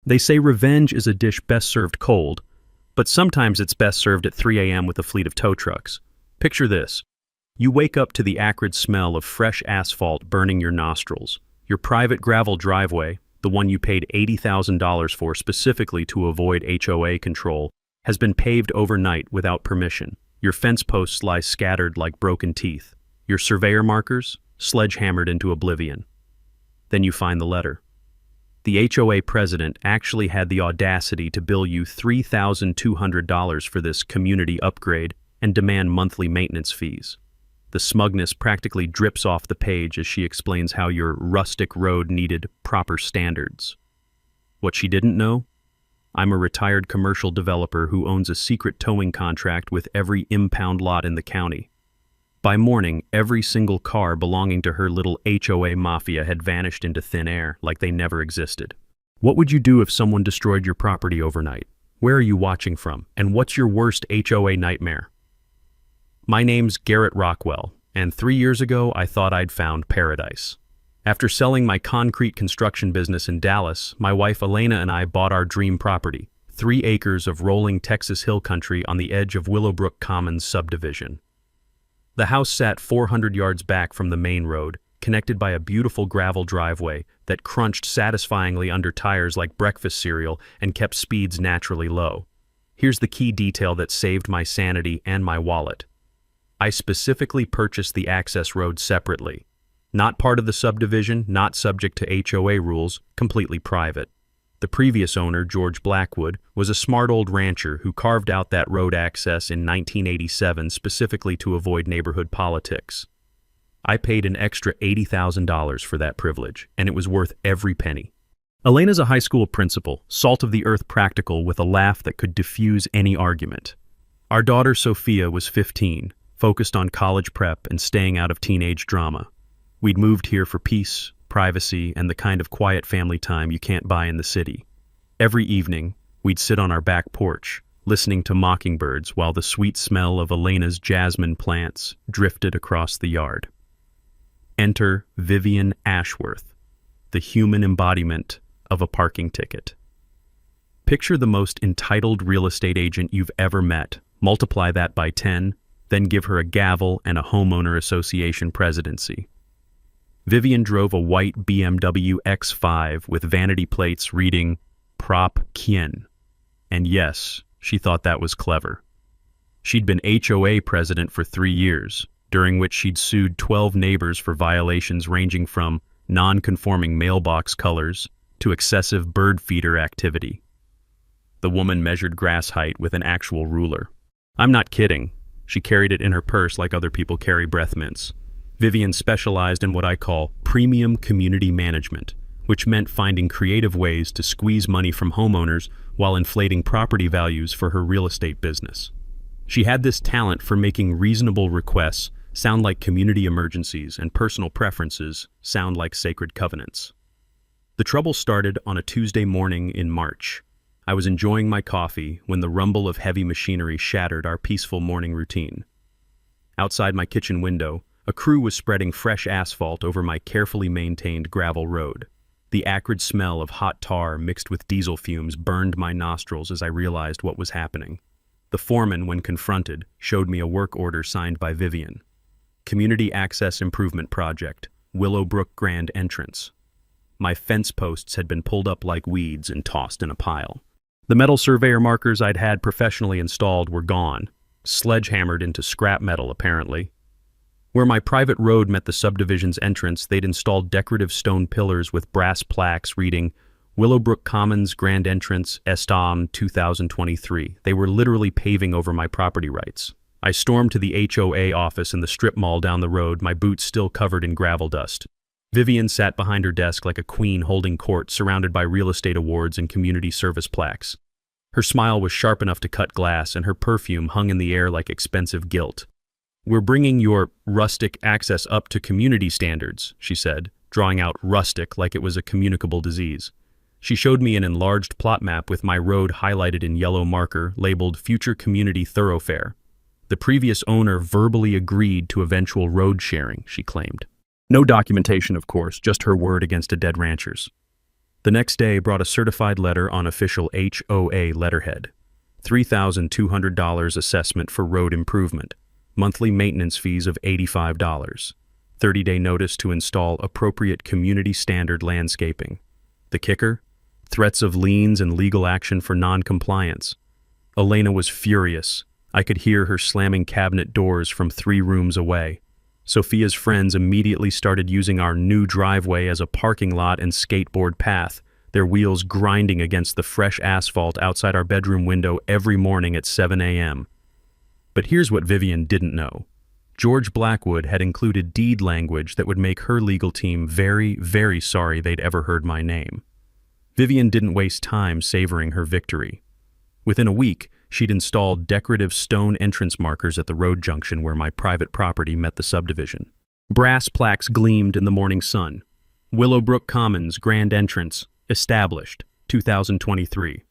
They say revenge is a dish best served cold, but sometimes it's best served at 3 a.m. with a fleet of tow trucks. Picture this. You wake up to the acrid smell of fresh asphalt burning your nostrils. Your private gravel driveway, the one you paid $80,000 for specifically to avoid HOA control, has been paved overnight without permission. Your fence posts lie scattered like broken teeth. Your surveyor markers, sledgehammered into oblivion. Then you find the letter. The HOA president actually had the audacity to bill you $3,200 for this community upgrade and demand monthly maintenance fees. The smugness practically drips off the page as she explains how your rustic road needed proper standards. What she didn't know? I'm a retired commercial developer who owns a secret towing contract with every impound lot in the county. By morning, every single car belonging to her little HOA mafia had vanished into thin air like they never existed. What would you do if someone destroyed your property overnight? Where are you watching from? And what's your worst HOA nightmare? My name's Garrett Rockwell, and 3 years ago I thought I'd found paradise. After selling my concrete construction business in Dallas, my wife Elena and I bought our dream property, 3 acres of rolling Texas hill country on the edge of Willowbrook Commons subdivision. The house sat 400 yards back from the main road, connected by a beautiful gravel driveway that crunched satisfyingly under tires like breakfast cereal and kept speeds naturally low. Here's the key detail that saved my sanity and my wallet. I specifically purchased the access road separately. Not part of the subdivision, not subject to HOA rules, completely private. The previous owner, George Blackwood, was a smart old rancher who carved out that road access in 1987 specifically to avoid neighborhood politics. I paid an extra $80,000 for that privilege, and it was worth every penny. Elena's a high school principal, salt-of-the-earth practical with a laugh that could diffuse any argument. Our daughter Sophia was 15, focused on college prep and staying out of teenage drama. We'd moved here for peace, privacy, and the kind of quiet family time you can't buy in the city. Every evening, we'd sit on our back porch, listening to mockingbirds while the sweet smell of Elena's jasmine plants drifted across the yard. Enter Vivian Ashworth, the human embodiment of a parking ticket. Picture the most entitled real estate agent you've ever met, multiply that by 10, then give her a gavel and a homeowner association presidency. Vivian drove a white BMW X5 with vanity plates reading Prop Kien. And yes, she thought that was clever. She'd been HOA president for 3 years, during which she'd sued 12 neighbors for violations ranging from non-conforming mailbox colors to excessive bird feeder activity. The woman measured grass height with an actual ruler. I'm not kidding. She carried it in her purse like other people carry breath mints. Vivian specialized in what I call premium community management, which meant finding creative ways to squeeze money from homeowners while inflating property values for her real estate business. She had this talent for making reasonable requests sound like community emergencies and personal preferences sound like sacred covenants. The trouble started on a Tuesday morning in March. I was enjoying my coffee when the rumble of heavy machinery shattered our peaceful morning routine. Outside my kitchen window, a crew was spreading fresh asphalt over my carefully maintained gravel road. The acrid smell of hot tar mixed with diesel fumes burned my nostrils as I realized what was happening. The foreman, when confronted, showed me a work order signed by Vivian. Community Access Improvement Project, Willowbrook Grand Entrance. My fence posts had been pulled up like weeds and tossed in a pile. The metal surveyor markers I'd had professionally installed were gone, sledgehammered into scrap metal apparently. Where my private road met the subdivision's entrance, they'd installed decorative stone pillars with brass plaques reading Willowbrook Commons Grand Entrance Estam 2023. They were literally paving over my property rights. I stormed to the HOA office in the strip mall down the road, my boots still covered in gravel dust. Vivian sat behind her desk like a queen holding court, surrounded by real estate awards and community service plaques. Her smile was sharp enough to cut glass, and her perfume hung in the air like expensive gilt. "We're bringing your rustic access up to community standards," she said, drawing out rustic like it was a communicable disease. She showed me an enlarged plot map with my road highlighted in yellow marker labeled Future Community Thoroughfare. The previous owner verbally agreed to eventual road sharing, she claimed. No documentation, of course, just her word against a dead rancher's. The next day brought a certified letter on official HOA letterhead. $3,200 assessment for road improvement. Monthly maintenance fees of $85. 30-day notice to install appropriate community standard landscaping. The kicker? Threats of liens and legal action for non-compliance. Elena was furious. I could hear her slamming cabinet doors from 3 rooms away. Sophia's friends immediately started using our new driveway as a parking lot and skateboard path, their wheels grinding against the fresh asphalt outside our bedroom window every morning at 7 a.m. But here's what Vivian didn't know. George Blackwood had included deed language that would make her legal team very, very sorry they'd ever heard my name. Vivian didn't waste time savoring her victory. Within a week, she'd installed decorative stone entrance markers at the road junction where my private property met the subdivision. Brass plaques gleamed in the morning sun. Willowbrook Commons Grand Entrance, established, 2023.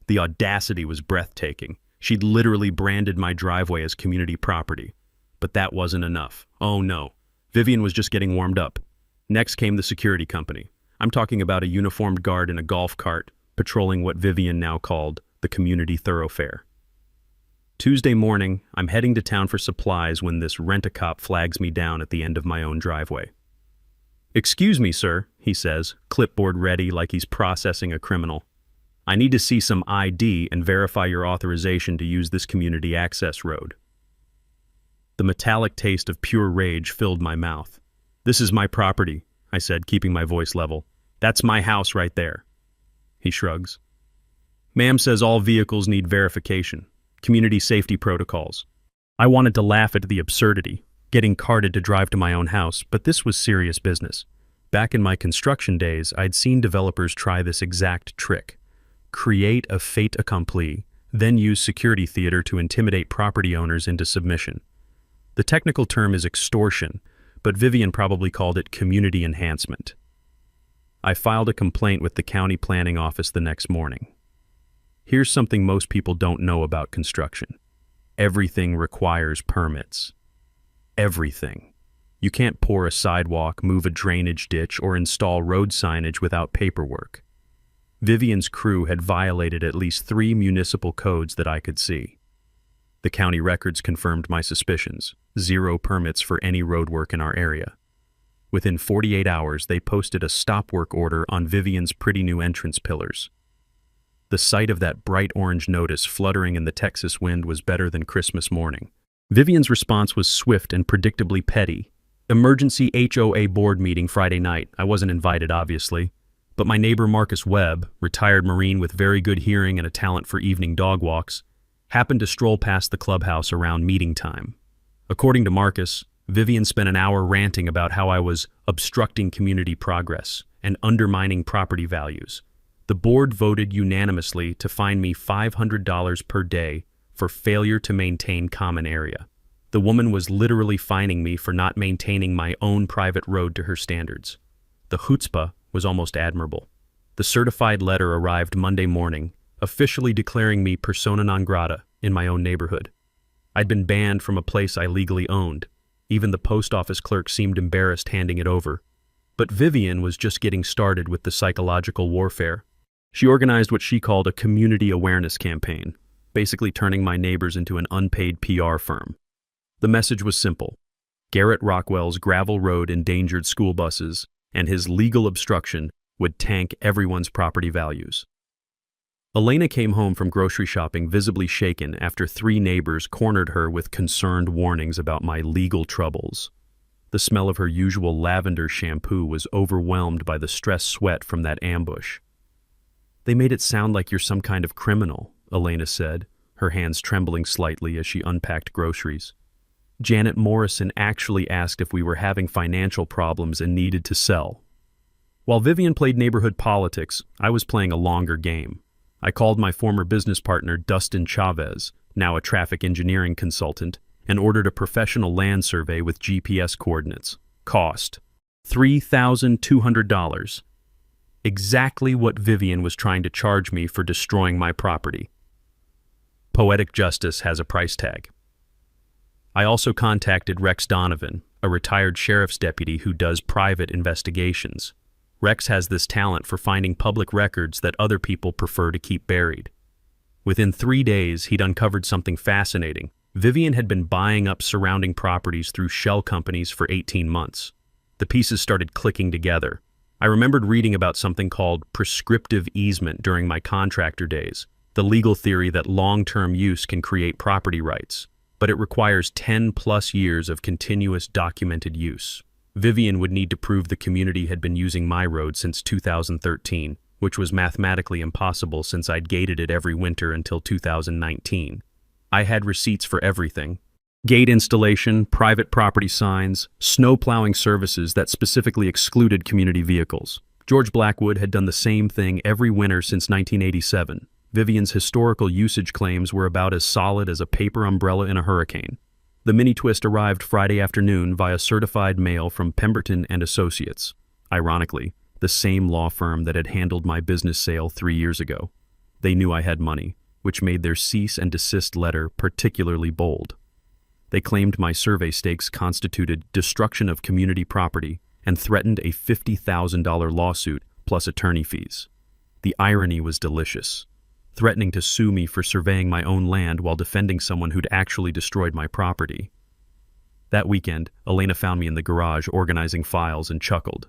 The audacity was breathtaking. She'd literally branded my driveway as community property. But that wasn't enough. Oh no. Vivian was just getting warmed up. Next came the security company. I'm talking about a uniformed guard in a golf cart, patrolling what Vivian now called the community thoroughfare. Tuesday morning, I'm heading to town for supplies when this rent-a-cop flags me down at the end of my own driveway. "Excuse me, sir," he says, clipboard ready like he's processing a criminal. "I need to see some ID and verify your authorization to use this community access road." The metallic taste of pure rage filled my mouth. "This is my property," I said, keeping my voice level. "That's my house right there." He shrugs. "Ma'am says all vehicles need verification. Community safety protocols." I wanted to laugh at the absurdity, getting carted to drive to my own house, but this was serious business. Back in my construction days, I'd seen developers try this exact trick. Create a fait accompli, then use security theater to intimidate property owners into submission. The technical term is extortion, but Vivian probably called it community enhancement. I filed a complaint with the county planning office the next morning. Here's something most people don't know about construction. Everything requires permits. Everything. You can't pour a sidewalk, move a drainage ditch, or install road signage without paperwork. Vivian's crew had violated at least 3 municipal codes that I could see. The county records confirmed my suspicions. 0 permits for any road work in our area. Within 48 hours, they posted a stop work order on Vivian's pretty new entrance pillars. The sight of that bright orange notice fluttering in the Texas wind was better than Christmas morning. Vivian's response was swift and predictably petty. Emergency HOA board meeting Friday night. I wasn't invited, obviously. But my neighbor Marcus Webb, retired Marine with very good hearing and a talent for evening dog walks, happened to stroll past the clubhouse around meeting time. According to Marcus, Vivian spent an hour ranting about how I was obstructing community progress and undermining property values. The board voted unanimously to fine me $500 per day for failure to maintain common area. The woman was literally fining me for not maintaining my own private road to her standards. The chutzpah was almost admirable. The certified letter arrived Monday morning, officially declaring me persona non grata in my own neighborhood. I'd been banned from a place I legally owned. Even the post office clerk seemed embarrassed handing it over. But Vivian was just getting started with the psychological warfare. She organized what she called a community awareness campaign, basically turning my neighbors into an unpaid PR firm. The message was simple. Garrett Rockwell's gravel road endangered school buses, and his legal obstruction would tank everyone's property values. Elena came home from grocery shopping visibly shaken after 3 neighbors cornered her with concerned warnings about my legal troubles. The smell of her usual lavender shampoo was overwhelmed by the stress sweat from that ambush. "They made it sound like you're some kind of criminal," Elena said, her hands trembling slightly as she unpacked groceries. "Janet Morrison actually asked if we were having financial problems and needed to sell." While Vivian played neighborhood politics, I was playing a longer game. I called my former business partner Dustin Chavez, now a traffic engineering consultant, and ordered a professional land survey with GPS coordinates. Cost: $3,200. Exactly what Vivian was trying to charge me for destroying my property. Poetic justice has a price tag. I also contacted Rex Donovan, a retired sheriff's deputy who does private investigations. Rex has this talent for finding public records that other people prefer to keep buried. Within 3 days, he'd uncovered something fascinating. Vivian had been buying up surrounding properties through shell companies for 18 months. The pieces started clicking together. I remembered reading about something called prescriptive easement during my contractor days, the legal theory that long-term use can create property rights, but it requires 10+ years of continuous documented use. Vivian would need to prove the community had been using my road since 2013, which was mathematically impossible since I'd gated it every winter until 2019. I had receipts for everything. Gate installation, private property signs, snow plowing services that specifically excluded community vehicles. George Blackwood had done the same thing every winter since 1987. Vivian's historical usage claims were about as solid as a paper umbrella in a hurricane. The mini-twist arrived Friday afternoon via certified mail from Pemberton and Associates. Ironically, the same law firm that had handled my business sale 3 years ago. They knew I had money, which made their cease and desist letter particularly bold. They claimed my survey stakes constituted destruction of community property and threatened a $50,000 lawsuit plus attorney fees. The irony was delicious, threatening to sue me for surveying my own land while defending someone who'd actually destroyed my property. That weekend, Elena found me in the garage organizing files and chuckled.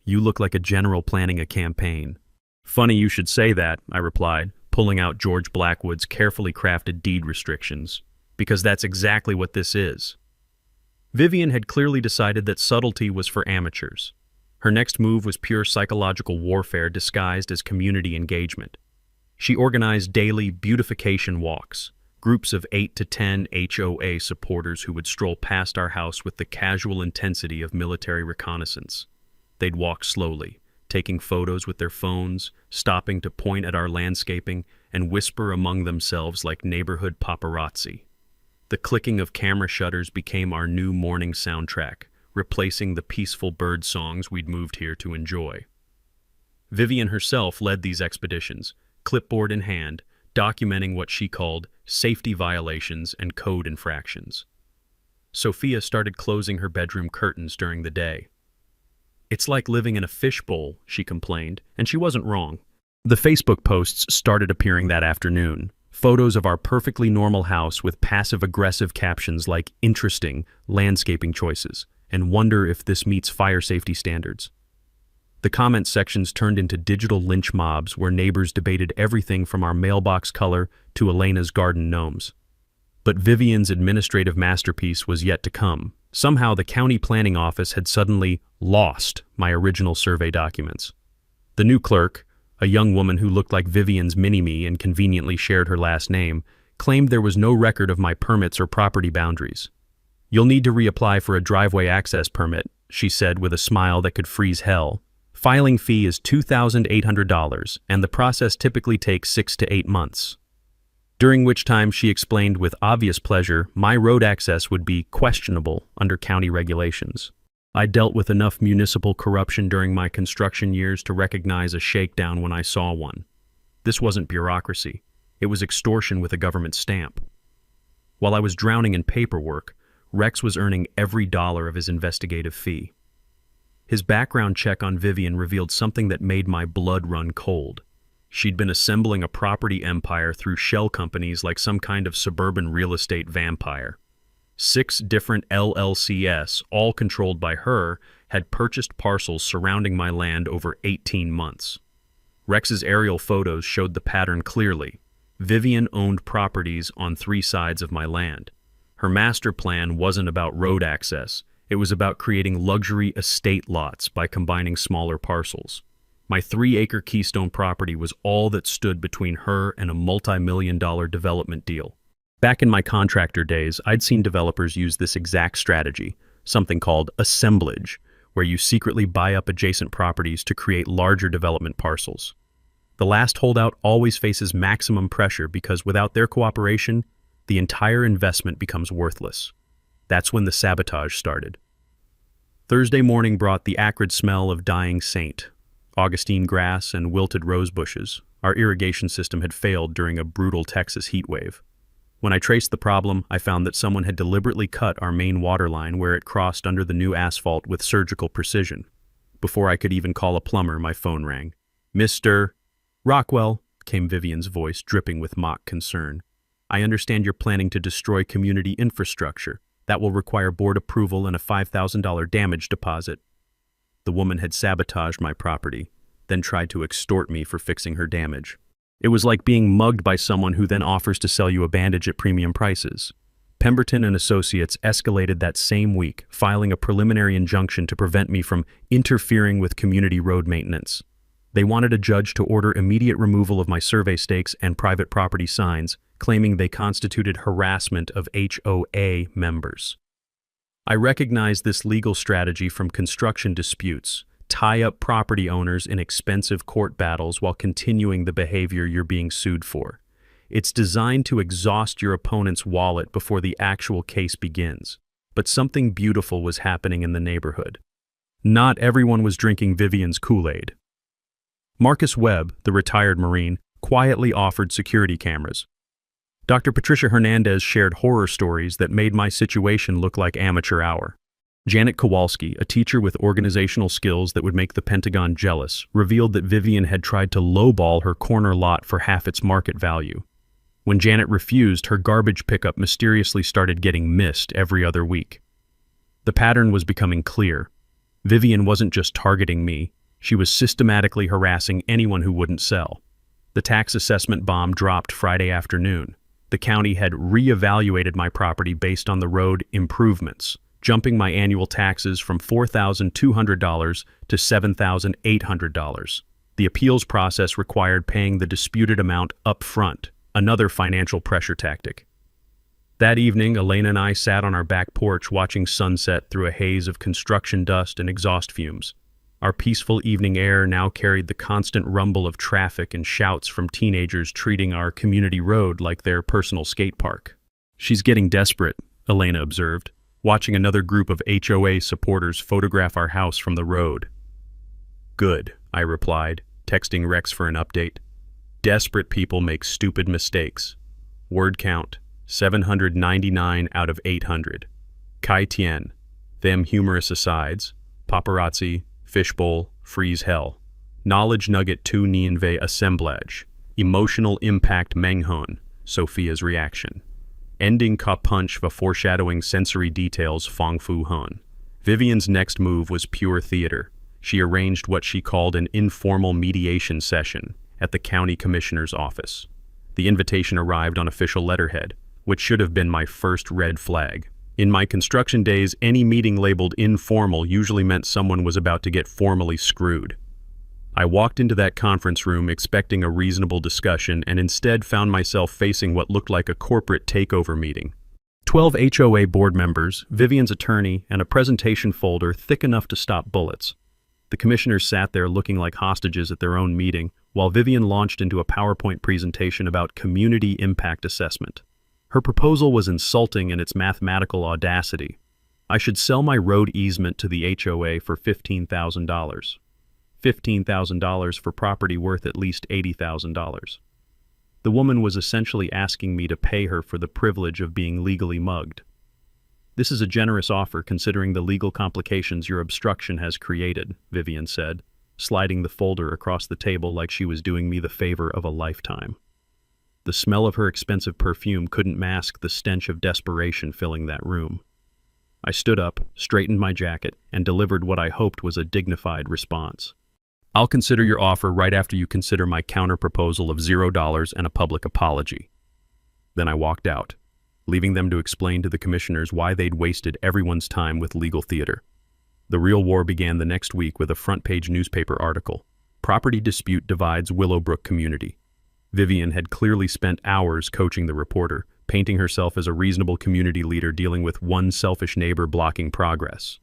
"You look like a general planning a campaign." "Funny you should say that," I replied, pulling out George Blackwood's carefully crafted deed restrictions, "because that's exactly what this is." Vivian had clearly decided that subtlety was for amateurs. Her next move was pure psychological warfare disguised as community engagement. She organized daily beautification walks, groups of 8 to 10 HOA supporters who would stroll past our house with the casual intensity of military reconnaissance. They'd walk slowly, taking photos with their phones, stopping to point at our landscaping, and whisper among themselves like neighborhood paparazzi. The clicking of camera shutters became our new morning soundtrack, replacing the peaceful bird songs we'd moved here to enjoy. Vivian herself led these expeditions, clipboard in hand, documenting what she called safety violations and code infractions. Sophia started closing her bedroom curtains during the day. "It's like living in a fishbowl," she complained, and she wasn't wrong. The Facebook posts started appearing that afternoon, photos of our perfectly normal house with passive-aggressive captions like "interesting," landscaping choices, and "wonder if this meets fire safety standards." The comment sections turned into digital lynch mobs where neighbors debated everything from our mailbox color to Elena's garden gnomes. But Vivian's administrative masterpiece was yet to come. Somehow the county planning office had suddenly lost my original survey documents. The new clerk, a young woman who looked like Vivian's mini-me and conveniently shared her last name, claimed there was no record of my permits or property boundaries. "You'll need to reapply for a driveway access permit," she said with a smile that could freeze hell. "Filing fee is $2,800, and the process typically takes 6 to 8 months. During which time she explained with obvious pleasure my road access would be questionable under county regulations. I dealt with enough municipal corruption during my construction years to recognize a shakedown when I saw one. This wasn't bureaucracy. It was extortion with a government stamp. While I was drowning in paperwork, Rex was earning every dollar of his investigative fee. His background check on Vivian revealed something that made my blood run cold. She'd been assembling a property empire through shell companies like some kind of suburban real estate vampire. 6 different LLCs, all controlled by her, had purchased parcels surrounding my land over 18 months. Rex's aerial photos showed the pattern clearly. Vivian owned properties on 3 sides of my land. Her master plan wasn't about road access. It was about creating luxury estate lots by combining smaller parcels. My 3-acre Keystone property was all that stood between her and a multi-million-dollar development deal. Back in my contractor days, I'd seen developers use this exact strategy, something called assemblage, where you secretly buy up adjacent properties to create larger development parcels. The last holdout always faces maximum pressure because without their cooperation, the entire investment becomes worthless. That's when the sabotage started. Thursday morning brought the acrid smell of dying saint, Augustine grass, and wilted rose bushes. Our irrigation system had failed during a brutal Texas heat wave. When I traced the problem, I found that someone had deliberately cut our main water line where it crossed under the new asphalt with surgical precision. Before I could even call a plumber, my phone rang. "Mr. Rockwell," came Vivian's voice, dripping with mock concern. "I understand you're planning to destroy community infrastructure. That will require board approval and a $5,000 damage deposit." The woman had sabotaged my property, then tried to extort me for fixing her damage. It was like being mugged by someone who then offers to sell you a bandage at premium prices. Pemberton and Associates escalated that same week, filing a preliminary injunction to prevent me from interfering with community road maintenance. They wanted a judge to order immediate removal of my survey stakes and private property signs, claiming they constituted harassment of HOA members. I recognize this legal strategy from construction disputes. Tie up property owners in expensive court battles while continuing the behavior you're being sued for. It's designed to exhaust your opponent's wallet before the actual case begins. But something beautiful was happening in the neighborhood. Not everyone was drinking Vivian's Kool-Aid. Marcus Webb, the retired Marine, quietly offered security cameras. Dr. Patricia Hernandez shared horror stories that made my situation look like amateur hour. Janet Kowalski, a teacher with organizational skills that would make the Pentagon jealous, revealed that Vivian had tried to lowball her corner lot for half its market value. When Janet refused, her garbage pickup mysteriously started getting missed every other week. The pattern was becoming clear. Vivian wasn't just targeting me, she was systematically harassing anyone who wouldn't sell. The tax assessment bomb dropped Friday afternoon. The county had re-evaluated my property based on the road improvements, jumping my annual taxes from $4,200 to $7,800. The appeals process required paying the disputed amount up front, another financial pressure tactic. That evening, Elena and I sat on our back porch watching sunset through a haze of construction dust and exhaust fumes. Our peaceful evening air now carried the constant rumble of traffic and shouts from teenagers treating our community road like their personal skate park. "She's getting desperate," Elena observed, watching another group of HOA supporters photograph our house from the road. "Good," I replied, texting Rex for an update. "Desperate people make stupid mistakes. Word count, 799 out of 800. Kai Tien, them humorous asides, paparazzi, fishbowl, freeze hell. Knowledge nugget tu nienve assemblage. Emotional impact menghon, Sophia's reaction. Ending ka punch va foreshadowing sensory details fong fu hun." Vivian's next move was pure theater. She arranged what she called an informal mediation session at the county commissioner's office. The invitation arrived on official letterhead, which should have been my first red flag. In my construction days, any meeting labeled informal usually meant someone was about to get formally screwed. I walked into that conference room expecting a reasonable discussion and instead found myself facing what looked like a corporate takeover meeting. 12 HOA board members, Vivian's attorney, and a presentation folder thick enough to stop bullets. The commissioners sat there looking like hostages at their own meeting, while Vivian launched into a PowerPoint presentation about community impact assessment. Her proposal was insulting in its mathematical audacity. I should sell my road easement to the HOA for $15,000. $15,000 for property worth at least $80,000. The woman was essentially asking me to pay her for the privilege of being legally mugged. "This is a generous offer considering the legal complications your obstruction has created," Vivian said, sliding the folder across the table like she was doing me the favor of a lifetime. The smell of her expensive perfume couldn't mask the stench of desperation filling that room. I stood up, straightened my jacket, and delivered what I hoped was a dignified response. "I'll consider your offer right after you consider my counter-proposal of $0 and a public apology." Then I walked out, leaving them to explain to the commissioners why they'd wasted everyone's time with legal theater. The real war began the next week with a front-page newspaper article. "Property dispute divides Willowbrook community." Vivian had clearly spent hours coaching the reporter, painting herself as a reasonable community leader dealing with one selfish neighbor blocking progress.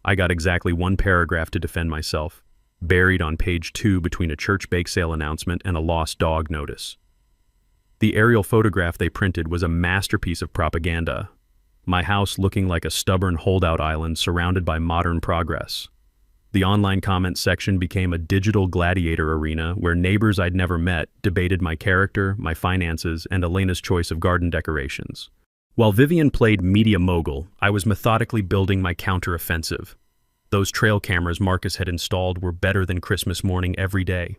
I got exactly one paragraph to defend myself, buried on page 2 between a church bake sale announcement and a lost dog notice. The aerial photograph they printed was a masterpiece of propaganda. My house looking like a stubborn holdout island surrounded by modern progress. The online comment section became a digital gladiator arena where neighbors I'd never met debated my character, my finances, and Elena's choice of garden decorations. While Vivian played media mogul, I was methodically building my counter-offensive. Those trail cameras Marcus had installed were better than Christmas morning every day.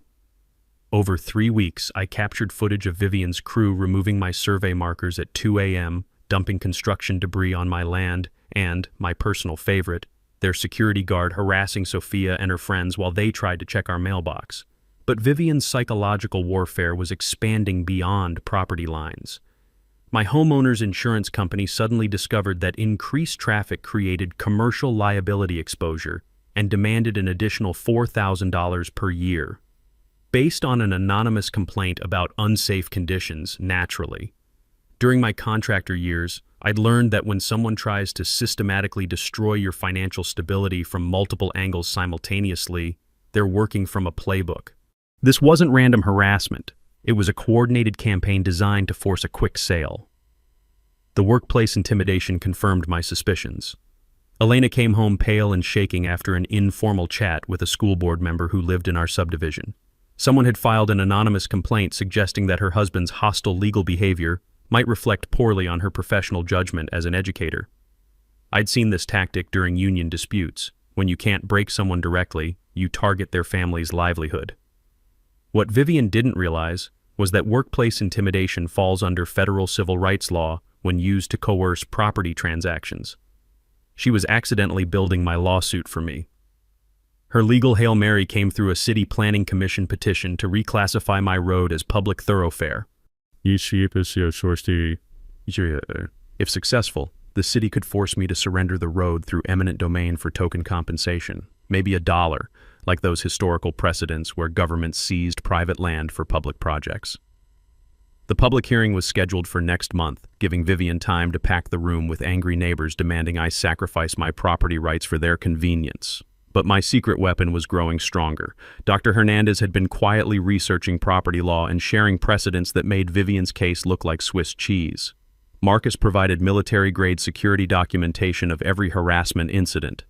Over 3 weeks, I captured footage of Vivian's crew removing my survey markers at 2 a.m., dumping construction debris on my land, and, my personal favorite, their security guard harassing Sophia and her friends while they tried to check our mailbox. But Vivian's psychological warfare was expanding beyond property lines. My homeowner's insurance company suddenly discovered that increased traffic created commercial liability exposure and demanded an additional $4,000 per year. Based on an anonymous complaint about unsafe conditions, naturally. During my contractor years, I'd learned that when someone tries to systematically destroy your financial stability from multiple angles simultaneously, they're working from a playbook. This wasn't random harassment. It was a coordinated campaign designed to force a quick sale. The workplace intimidation confirmed my suspicions. Elena came home pale and shaking after an informal chat with a school board member who lived in our subdivision. Someone had filed an anonymous complaint suggesting that her husband's hostile legal behavior might reflect poorly on her professional judgment as an educator. I'd seen this tactic during union disputes. When you can't break someone directly, you target their family's livelihood. What Vivian didn't realize was that workplace intimidation falls under federal civil rights law when used to coerce property transactions. She was accidentally building my lawsuit for me. Her legal Hail Mary came through a city planning commission petition to reclassify my road as public thoroughfare. If successful, the city could force me to surrender the road through eminent domain for token compensation, maybe $1, like those historical precedents where governments seized private land for public projects. The public hearing was scheduled for next month, giving Vivian time to pack the room with angry neighbors demanding I sacrifice my property rights for their convenience. But my secret weapon was growing stronger. Dr. Hernandez had been quietly researching property law and sharing precedents that made Vivian's case look like Swiss cheese. Marcus provided military-grade security documentation of every harassment incident.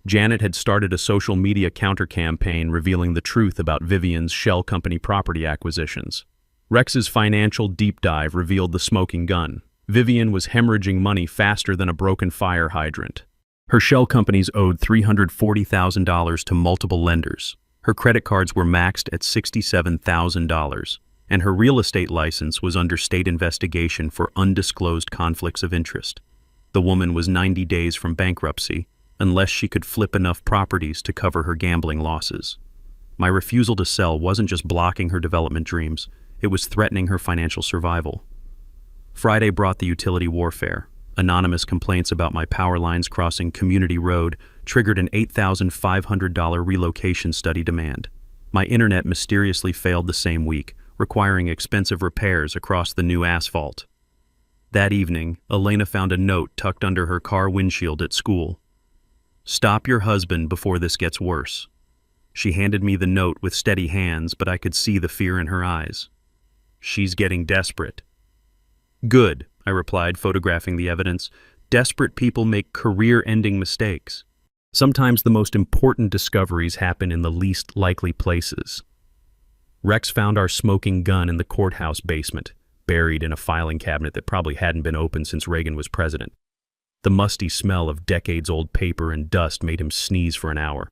Janet had started a social media counter-campaign revealing the truth about Vivian's shell company property acquisitions. Rex's financial deep dive revealed the smoking gun. Vivian was hemorrhaging money faster than a broken fire hydrant. Her shell companies owed $340,000 to multiple lenders. Her credit cards were maxed at $67,000, and her real estate license was under state investigation for undisclosed conflicts of interest. The woman was 90 days from bankruptcy, unless she could flip enough properties to cover her gambling losses. My refusal to sell wasn't just blocking her development dreams, it was threatening her financial survival. Friday brought the utility warfare. Anonymous complaints about my power lines crossing Community Road triggered an $8,500 relocation study demand. My internet mysteriously failed the same week, requiring expensive repairs across the new asphalt. That evening, Elena found a note tucked under her car windshield at school. "Stop your husband before this gets worse." She handed me the note with steady hands, but I could see the fear in her eyes. "She's getting desperate." "Good," I replied, photographing the evidence. "Desperate people make career-ending mistakes. Sometimes the most important discoveries happen in the least likely places." Rex found our smoking gun in the courthouse basement, buried in a filing cabinet that probably hadn't been opened since Reagan was president. The musty smell of decades-old paper and dust made him sneeze for an hour.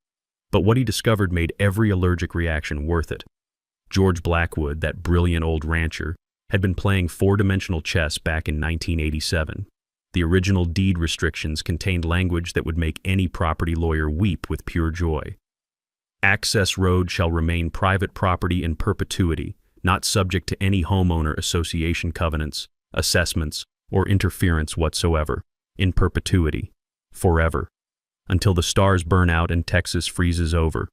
But what he discovered made every allergic reaction worth it. George Blackwood, that brilliant old rancher, had been playing four-dimensional chess back in 1987. The original deed restrictions contained language that would make any property lawyer weep with pure joy. Access road shall remain private property in perpetuity, not subject to any homeowner association covenants, assessments, or interference whatsoever. In perpetuity. Forever. Until the stars burn out and Texas freezes over.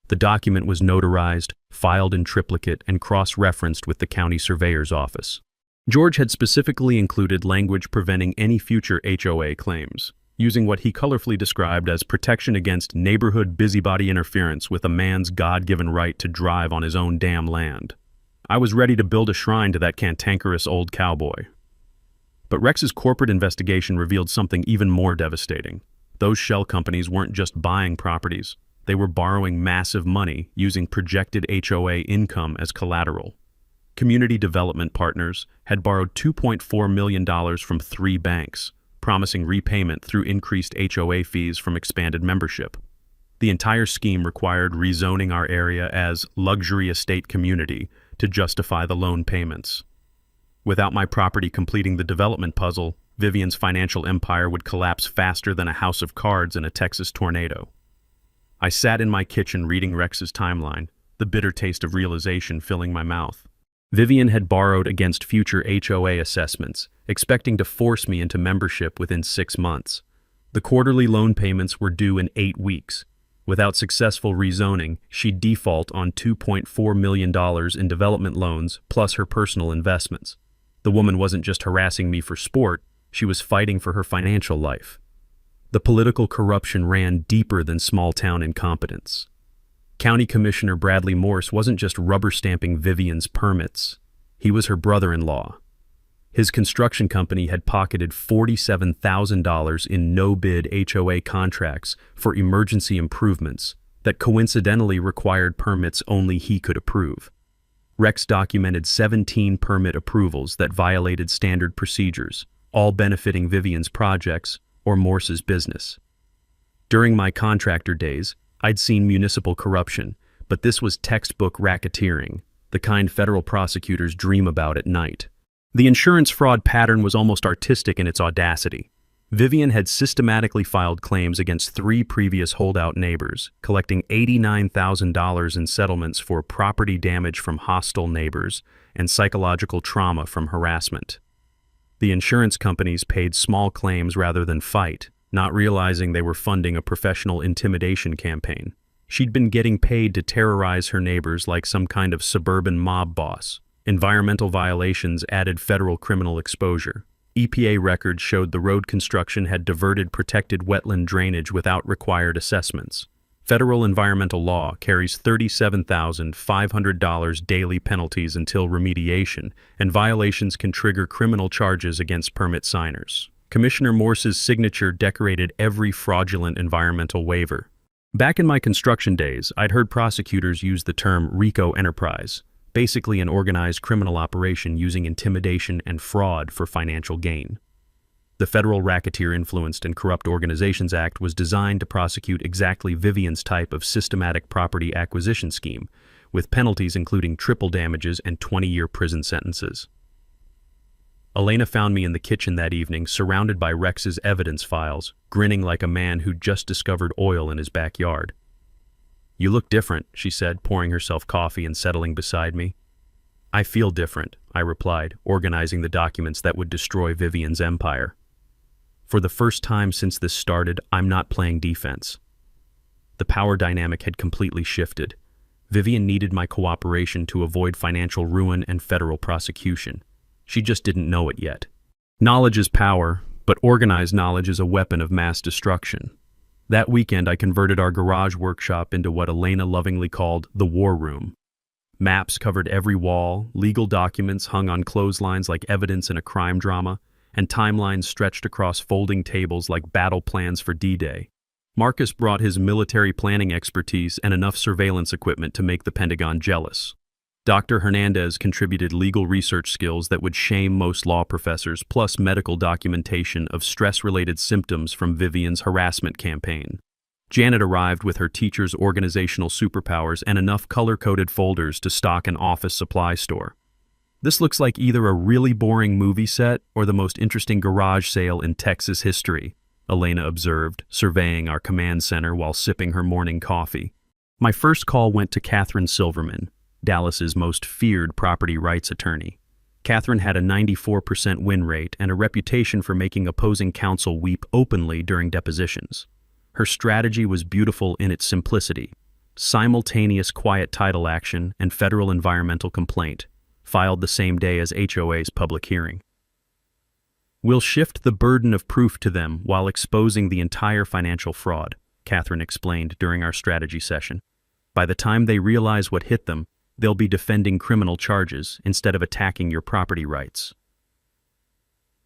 The document was notarized, filed in triplicate, and cross-referenced with the county surveyor's office. George had specifically included language preventing any future HOA claims, using what he colorfully described as protection against neighborhood busybody interference with a man's God-given right to drive on his own damn land. I was ready to build a shrine to that cantankerous old cowboy. But Rex's corporate investigation revealed something even more devastating. Those shell companies weren't just buying properties. They were borrowing massive money using projected HOA income as collateral. Community Development Partners had borrowed $2.4 million from 3 banks, promising repayment through increased HOA fees from expanded membership. The entire scheme required rezoning our area as luxury estate community to justify the loan payments. Without my property completing the development puzzle, Vivian's financial empire would collapse faster than a house of cards in a Texas tornado. I sat in my kitchen reading Rex's timeline, the bitter taste of realization filling my mouth. Vivian had borrowed against future HOA assessments, expecting to force me into membership within 6 months. The quarterly loan payments were due in 8 weeks. Without successful rezoning, she'd default on $2.4 million in development loans plus her personal investments. The woman wasn't just harassing me for sport, she was fighting for her financial life. The political corruption ran deeper than small-town incompetence. County Commissioner Bradley Morse wasn't just rubber-stamping Vivian's permits. He was her brother-in-law. His construction company had pocketed $47,000 in no-bid HOA contracts for emergency improvements that coincidentally required permits only he could approve. Rex documented 17 permit approvals that violated standard procedures, all benefiting Vivian's projects or Morse's business. During my contractor days, I'd seen municipal corruption, but this was textbook racketeering, the kind federal prosecutors dream about at night. The insurance fraud pattern was almost artistic in its audacity. Vivian had systematically filed claims against 3 previous holdout neighbors, collecting $89,000 in settlements for property damage from hostile neighbors and psychological trauma from harassment. The insurance companies paid small claims rather than fight, not realizing they were funding a professional intimidation campaign. She'd been getting paid to terrorize her neighbors like some kind of suburban mob boss. Environmental violations added federal criminal exposure. EPA records showed the road construction had diverted protected wetland drainage without required assessments. Federal environmental law carries $37,500 daily penalties until remediation, and violations can trigger criminal charges against permit signers. Commissioner Morse's signature decorated every fraudulent environmental waiver. Back in my construction days, I'd heard prosecutors use the term RICO enterprise, basically an organized criminal operation using intimidation and fraud for financial gain. The Federal Racketeer-Influenced and Corrupt Organizations Act was designed to prosecute exactly Vivian's type of systematic property acquisition scheme, with penalties including triple damages and 20-year prison sentences. Elena found me in the kitchen that evening, surrounded by Rex's evidence files, grinning like a man who'd just discovered oil in his backyard. "You look different," she said, pouring herself coffee and settling beside me. "I feel different," I replied, organizing the documents that would destroy Vivian's empire. For the first time since this started, I'm not playing defense. The power dynamic had completely shifted. Vivian needed my cooperation to avoid financial ruin and federal prosecution. She just didn't know it yet. Knowledge is power, but organized knowledge is a weapon of mass destruction. That weekend, I converted our garage workshop into what Elena lovingly called the war room. Maps covered every wall, legal documents hung on clotheslines like evidence in a crime drama, and timelines stretched across folding tables like battle plans for D-Day. Marcus brought his military planning expertise and enough surveillance equipment to make the Pentagon jealous. Dr. Hernandez contributed legal research skills that would shame most law professors, plus medical documentation of stress-related symptoms from Vivian's harassment campaign. Janet arrived with her teacher's organizational superpowers and enough color-coded folders to stock an office supply store. "This looks like either a really boring movie set or the most interesting garage sale in Texas history," Elena observed, surveying our command center while sipping her morning coffee. My first call went to Catherine Silverman, Dallas's most feared property rights attorney. Catherine had a 94% win rate and a reputation for making opposing counsel weep openly during depositions. Her strategy was beautiful in its simplicity: simultaneous quiet title action and federal environmental complaint, filed the same day as HOA's public hearing. "We'll shift the burden of proof to them while exposing the entire financial fraud," Catherine explained during our strategy session. "By the time they realize what hit them, they'll be defending criminal charges instead of attacking your property rights."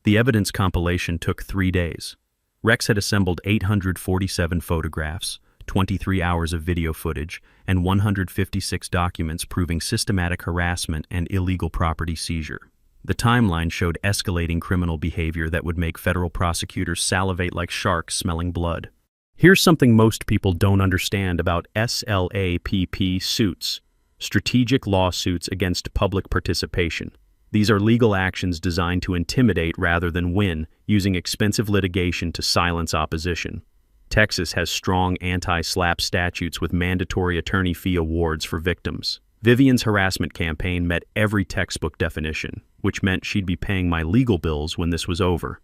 The evidence compilation took 3 days. Rex had assembled 847 photographs, 23 hours of video footage, and 156 documents proving systematic harassment and illegal property seizure. The timeline showed escalating criminal behavior that would make federal prosecutors salivate like sharks smelling blood. Here's something most people don't understand about SLAPP suits: strategic lawsuits against public participation. These are legal actions designed to intimidate rather than win, using expensive litigation to silence opposition. Texas has strong anti-SLAPP statutes with mandatory attorney fee awards for victims. Vivian's harassment campaign met every textbook definition, which meant she'd be paying my legal bills when this was over.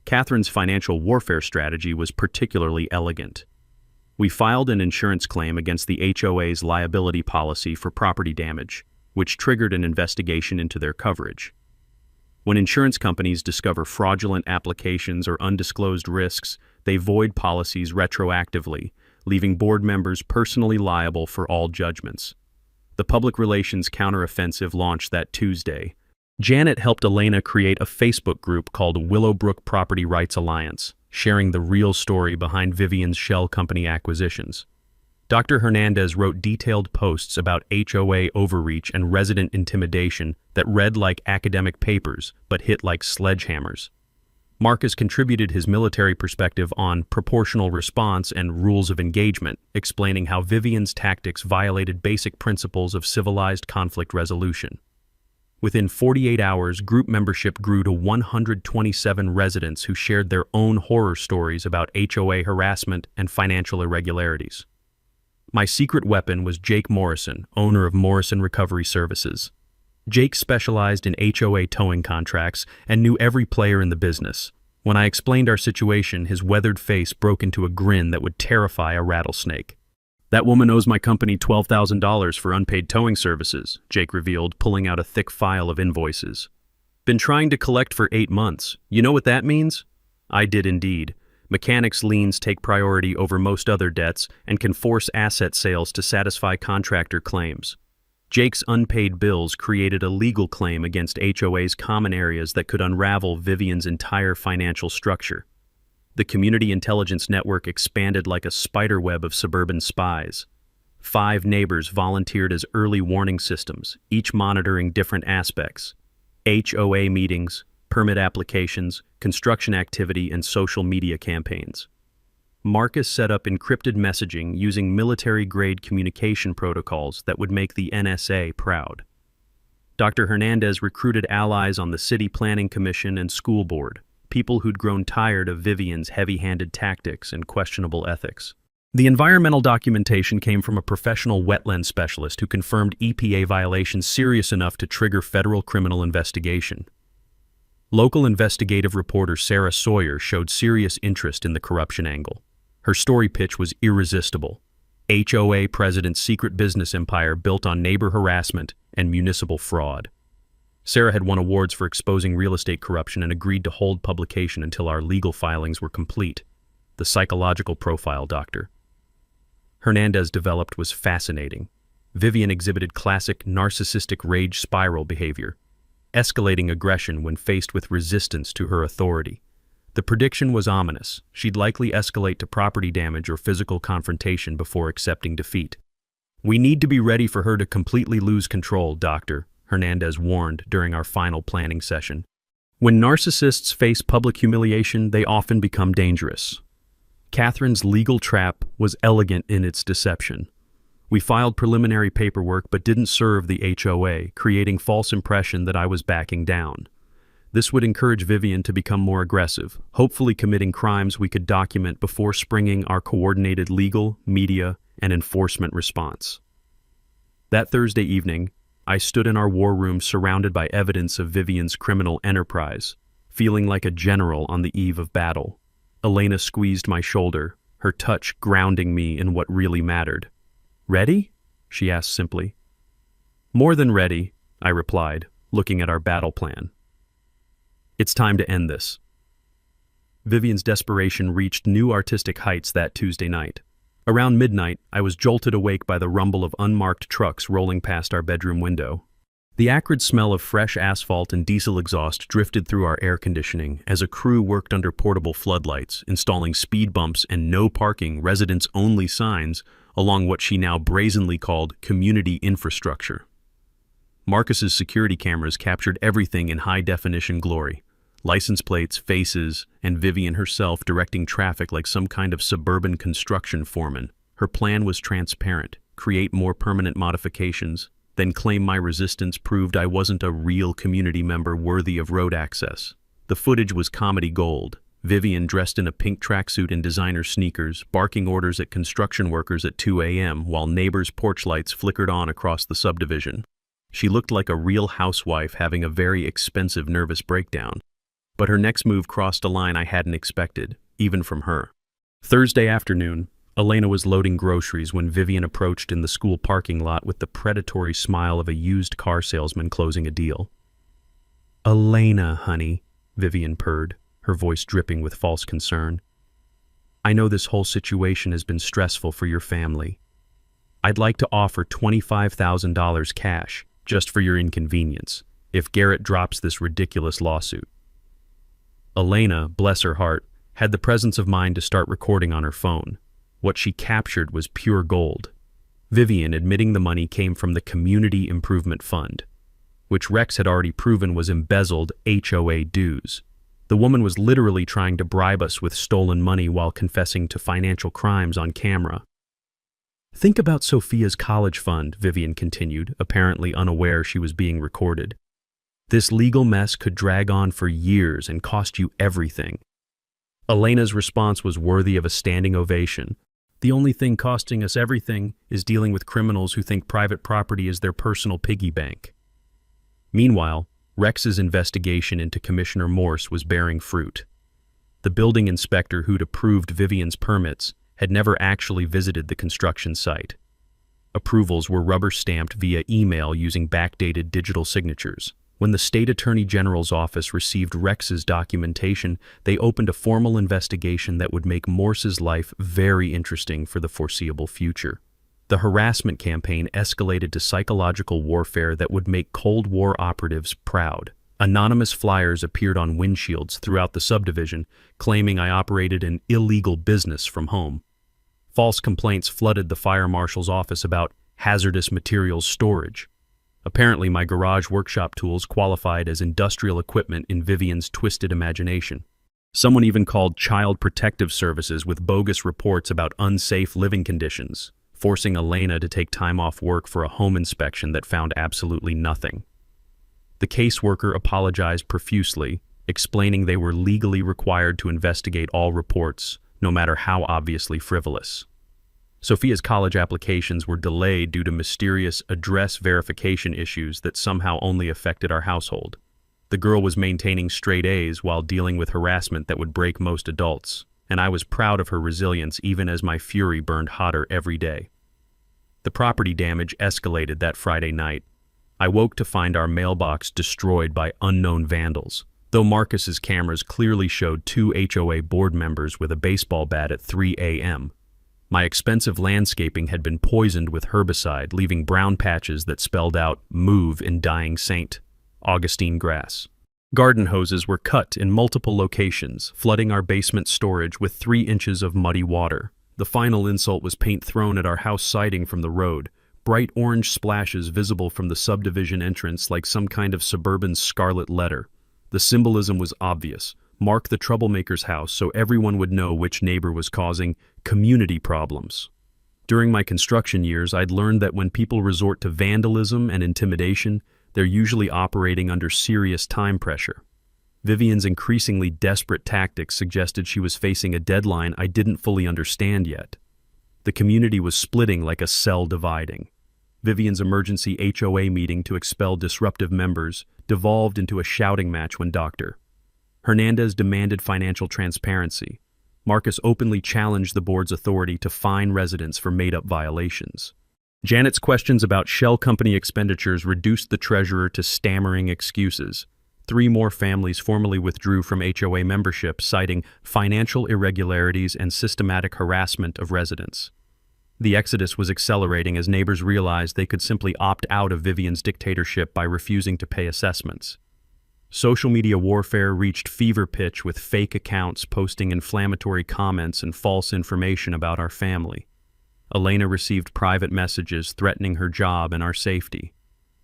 Catherine's financial warfare strategy was particularly elegant. We filed an insurance claim against the HOA's liability policy for property damage, which triggered an investigation into their coverage. When insurance companies discover fraudulent applications or undisclosed risks, they void policies retroactively, leaving board members personally liable for all judgments. The public relations counteroffensive launched that Tuesday. Janet helped Elena create a Facebook group called Willowbrook Property Rights Alliance, sharing the real story behind Vivian's shell company acquisitions. Dr. Hernandez wrote detailed posts about HOA overreach and resident intimidation that read like academic papers but hit like sledgehammers. Marcus contributed his military perspective on proportional response and rules of engagement, explaining how Vivian's tactics violated basic principles of civilized conflict resolution. Within 48 hours, group membership grew to 127 residents who shared their own horror stories about HOA harassment and financial irregularities. My secret weapon was Jake Morrison, owner of Morrison Recovery Services. Jake specialized in HOA towing contracts and knew every player in the business. When I explained our situation, his weathered face broke into a grin that would terrify a rattlesnake. "That woman owes my company $12,000 for unpaid towing services," Jake revealed, pulling out a thick file of invoices. "Been trying to collect for 8 months. You know what that means?" I did indeed. Mechanics' liens take priority over most other debts and can force asset sales to satisfy contractor claims. Jake's unpaid bills created a legal claim against HOA's common areas that could unravel Vivian's entire financial structure. The community intelligence network expanded like a spiderweb of suburban spies. 5 neighbors volunteered as early warning systems, each monitoring different aspects: HOA meetings, permit applications, construction activity, and social media campaigns. Marcus set up encrypted messaging using military-grade communication protocols that would make the NSA proud. Dr. Hernandez recruited allies on the City Planning Commission and school board, people who'd grown tired of Vivian's heavy-handed tactics and questionable ethics. The environmental documentation came from a professional wetland specialist who confirmed EPA violations serious enough to trigger federal criminal investigation. Local investigative reporter Sarah Sawyer showed serious interest in the corruption angle. Her story pitch was irresistible: HOA president's secret business empire built on neighbor harassment and municipal fraud. Sarah had won awards for exposing real estate corruption and agreed to hold publication until our legal filings were complete. The psychological profile Dr. Hernandez developed was fascinating. Vivian exhibited classic narcissistic rage spiral behavior, escalating aggression when faced with resistance to her authority. The prediction was ominous. She'd likely escalate to property damage or physical confrontation before accepting defeat. "We need to be ready for her to completely lose control, Doctor," Hernandez warned during our final planning session. "When narcissists face public humiliation, they often become dangerous." Catherine's legal trap was elegant in its deception. We filed preliminary paperwork but didn't serve the HOA, creating false impression that I was backing down. This would encourage Vivian to become more aggressive, hopefully committing crimes we could document before springing our coordinated legal, media, and enforcement response. That Thursday evening, I stood in our war room surrounded by evidence of Vivian's criminal enterprise, feeling like a general on the eve of battle. Elena squeezed my shoulder, her touch grounding me in what really mattered. "Ready?" she asked simply. "More than ready," I replied, looking at our battle plan. "It's time to end this." Vivian's desperation reached new artistic heights that Tuesday night. Around midnight, I was jolted awake by the rumble of unmarked trucks rolling past our bedroom window. The acrid smell of fresh asphalt and diesel exhaust drifted through our air conditioning as a crew worked under portable floodlights, installing speed bumps and no parking, residents-only signs along what she now brazenly called community infrastructure. Marcus's security cameras captured everything in high-definition glory: License plates, faces, and Vivian herself directing traffic like some kind of suburban construction foreman. Her plan was transparent: create more permanent modifications, then claim my resistance proved I wasn't a real community member worthy of road access. The footage was comedy gold. Vivian, dressed in a pink tracksuit and designer sneakers, barking orders at construction workers at 2 a.m. while neighbors' porch lights flickered on across the subdivision. She looked like a real housewife having a very expensive nervous breakdown. But her next move crossed a line I hadn't expected, even from her. Thursday afternoon, Elena was loading groceries when Vivian approached in the school parking lot with the predatory smile of a used car salesman closing a deal. "Elena, honey," Vivian purred, her voice dripping with false concern. "I know this whole situation has been stressful for your family. I'd like to offer $25,000 cash, just for your inconvenience, if Garrett drops this ridiculous lawsuit." Elena, bless her heart, had the presence of mind to start recording on her phone. What she captured was pure gold. Vivian admitting the money came from the Community Improvement Fund, which Rex had already proven was embezzled HOA dues. The woman was literally trying to bribe us with stolen money while confessing to financial crimes on camera. "Think about Sophia's college fund," Vivian continued, apparently unaware she was being recorded. "This legal mess could drag on for years and cost you everything." Elena's response was worthy of a standing ovation. "The only thing costing us everything is dealing with criminals who think private property is their personal piggy bank." Meanwhile, Rex's investigation into Commissioner Morse was bearing fruit. The building inspector who'd approved Vivian's permits had never actually visited the construction site. Approvals were rubber-stamped via email using backdated digital signatures. When the state attorney general's office received Rex's documentation, they opened a formal investigation that would make Morse's life very interesting for the foreseeable future. The harassment campaign escalated to psychological warfare that would make Cold War operatives proud. Anonymous flyers appeared on windshields throughout the subdivision, claiming I operated an illegal business from home. False complaints flooded the fire marshal's office about hazardous materials storage. Apparently, my garage workshop tools qualified as industrial equipment in Vivian's twisted imagination. Someone even called Child Protective Services with bogus reports about unsafe living conditions, forcing Elena to take time off work for a home inspection that found absolutely nothing. The caseworker apologized profusely, explaining they were legally required to investigate all reports, no matter how obviously frivolous. Sophia's college applications were delayed due to mysterious address verification issues that somehow only affected our household. The girl was maintaining straight A's while dealing with harassment that would break most adults, and I was proud of her resilience even as my fury burned hotter every day. The property damage escalated that Friday night. I woke to find our mailbox destroyed by unknown vandals, though Marcus's cameras clearly showed 2 HOA board members with a baseball bat at 3 a.m. My expensive landscaping had been poisoned with herbicide, leaving brown patches that spelled out "Move" in dying St. Augustine grass. Garden hoses were cut in multiple locations, flooding our basement storage with 3 inches of muddy water. The final insult was paint thrown at our house siding from the road, bright orange splashes visible from the subdivision entrance like some kind of suburban scarlet letter. The symbolism was obvious. Mark the troublemaker's house so everyone would know which neighbor was causing community problems. During my construction years, I'd learned that when people resort to vandalism and intimidation, they're usually operating under serious time pressure. Vivian's increasingly desperate tactics suggested she was facing a deadline I didn't fully understand yet. The community was splitting like a cell dividing. Vivian's emergency HOA meeting to expel disruptive members devolved into a shouting match when Dr. Hernandez demanded financial transparency. Marcus openly challenged the board's authority to fine residents for made-up violations. Janet's questions about shell company expenditures reduced the treasurer to stammering excuses. 3 more families formally withdrew from HOA membership, citing financial irregularities and systematic harassment of residents. The exodus was accelerating as neighbors realized they could simply opt out of Vivian's dictatorship by refusing to pay assessments. Social media warfare reached fever pitch with fake accounts posting inflammatory comments and false information about our family. Elena received private messages threatening her job and our safety.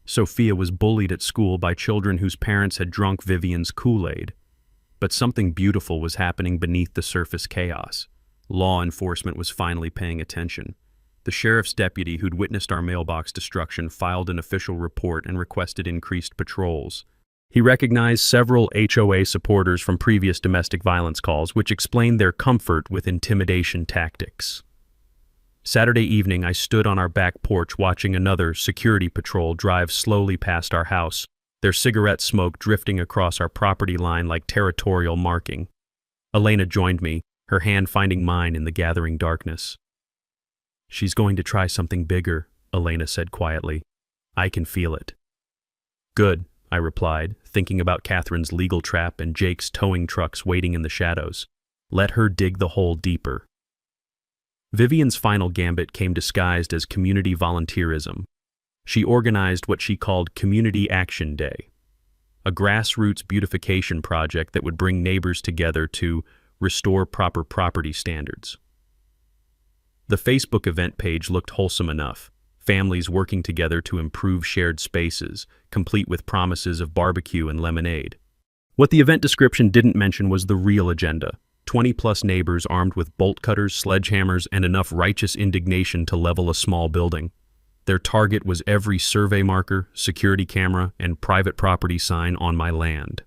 Sophia was bullied at school by children whose parents had drunk Vivian's Kool-Aid. But something beautiful was happening beneath the surface chaos. Law enforcement was finally paying attention. The sheriff's deputy who'd witnessed our mailbox destruction filed an official report and requested increased patrols. He recognized several HOA supporters from previous domestic violence calls, which explained their comfort with intimidation tactics. Saturday evening, I stood on our back porch watching another security patrol drive slowly past our house, their cigarette smoke drifting across our property line like territorial marking. Elena joined me, her hand finding mine in the gathering darkness. "She's going to try something bigger," Elena said quietly. "I can feel it." "Good," I replied, thinking about Catherine's legal trap and Jake's towing trucks waiting in the shadows. Let her dig the hole deeper. Vivian's final gambit came disguised as community volunteerism. She organized what she called Community Action Day, a grassroots beautification project that would bring neighbors together to restore proper property standards. The Facebook event page looked wholesome enough, families working together to improve shared spaces, complete with promises of barbecue and lemonade. What the event description didn't mention was the real agenda: 20-plus neighbors armed with bolt cutters, sledgehammers, and enough righteous indignation to level a small building. Their target was every survey marker, security camera, and private property sign on my land.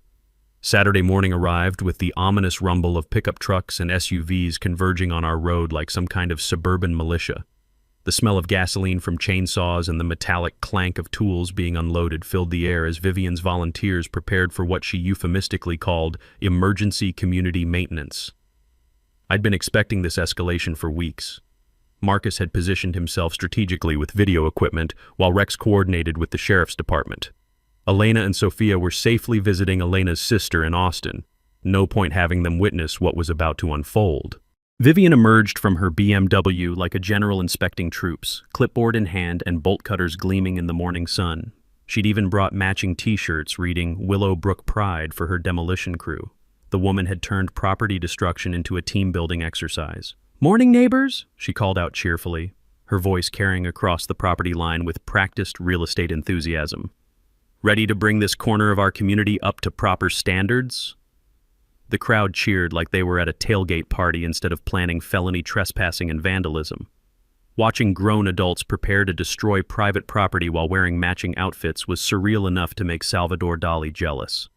Saturday morning arrived with the ominous rumble of pickup trucks and SUVs converging on our road like some kind of suburban militia. The smell of gasoline from chainsaws and the metallic clank of tools being unloaded filled the air as Vivian's volunteers prepared for what she euphemistically called emergency community maintenance. I'd been expecting this escalation for weeks. Marcus had positioned himself strategically with video equipment, while Rex coordinated with the sheriff's department. Elena and Sophia were safely visiting Elena's sister in Austin. No point having them witness what was about to unfold. Vivian emerged from her BMW like a general inspecting troops, clipboard in hand and bolt cutters gleaming in the morning sun. She'd even brought matching t-shirts reading Willowbrook Pride for her demolition crew. The woman had turned property destruction into a team-building exercise. "Morning, neighbors," she called out cheerfully, her voice carrying across the property line with practiced real estate enthusiasm. "Ready to bring this corner of our community up to proper standards?" The crowd cheered like they were at a tailgate party instead of planning felony trespassing and vandalism. Watching grown adults prepare to destroy private property while wearing matching outfits was surreal enough to make Salvador Dali jealous.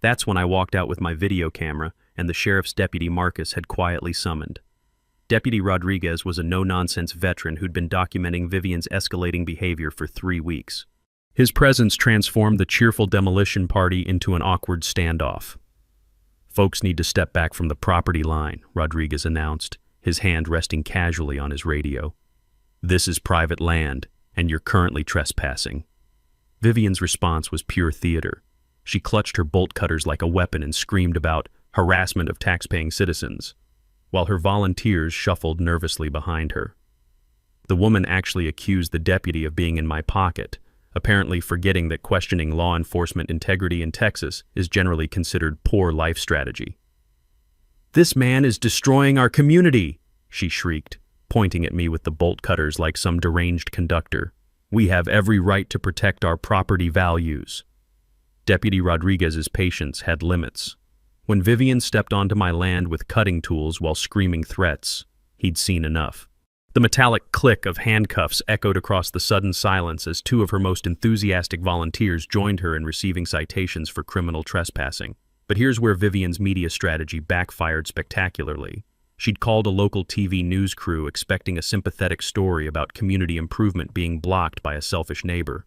That's when I walked out with my video camera and the sheriff's deputy Marcus had quietly summoned. Deputy Rodriguez was a no-nonsense veteran who'd been documenting Vivian's escalating behavior for 3 weeks. His presence transformed the cheerful demolition party into an awkward standoff. "Folks need to step back from the property line," Rodriguez announced, his hand resting casually on his radio. "This is private land, and you're currently trespassing." Vivian's response was pure theater. She clutched her bolt cutters like a weapon and screamed about harassment of tax-paying citizens, while her volunteers shuffled nervously behind her. The woman actually accused the deputy of being in my pocket, apparently forgetting that questioning law enforcement integrity in Texas is generally considered poor life strategy. "This man is destroying our community," she shrieked, pointing at me with the bolt cutters like some deranged conductor. "We have every right to protect our property values." Deputy Rodriguez's patience had limits. When Vivian stepped onto my land with cutting tools while screaming threats, he'd seen enough. The metallic click of handcuffs echoed across the sudden silence as 2 of her most enthusiastic volunteers joined her in receiving citations for criminal trespassing. But here's where Vivian's media strategy backfired spectacularly. She'd called a local TV news crew expecting a sympathetic story about community improvement being blocked by a selfish neighbor.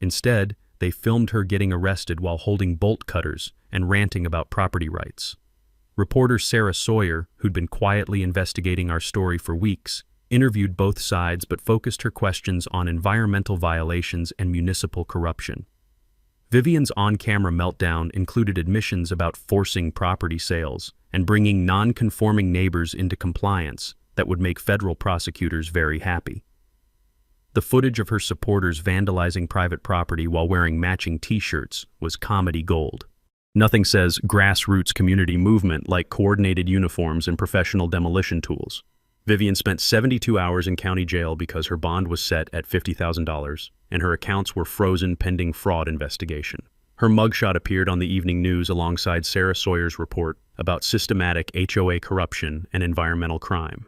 Instead, they filmed her getting arrested while holding bolt cutters and ranting about property rights. Reporter Sarah Sawyer, who'd been quietly investigating our story for weeks, interviewed both sides but focused her questions on environmental violations and municipal corruption. Vivian's on-camera meltdown included admissions about forcing property sales and bringing non-conforming neighbors into compliance that would make federal prosecutors very happy. The footage of her supporters vandalizing private property while wearing matching t-shirts was comedy gold. Nothing says grassroots community movement like coordinated uniforms and professional demolition tools. Vivian spent 72 hours in county jail because her bond was set at $50,000 and her accounts were frozen pending fraud investigation. Her mugshot appeared on the evening news alongside Sarah Sawyer's report about systematic HOA corruption and environmental crime.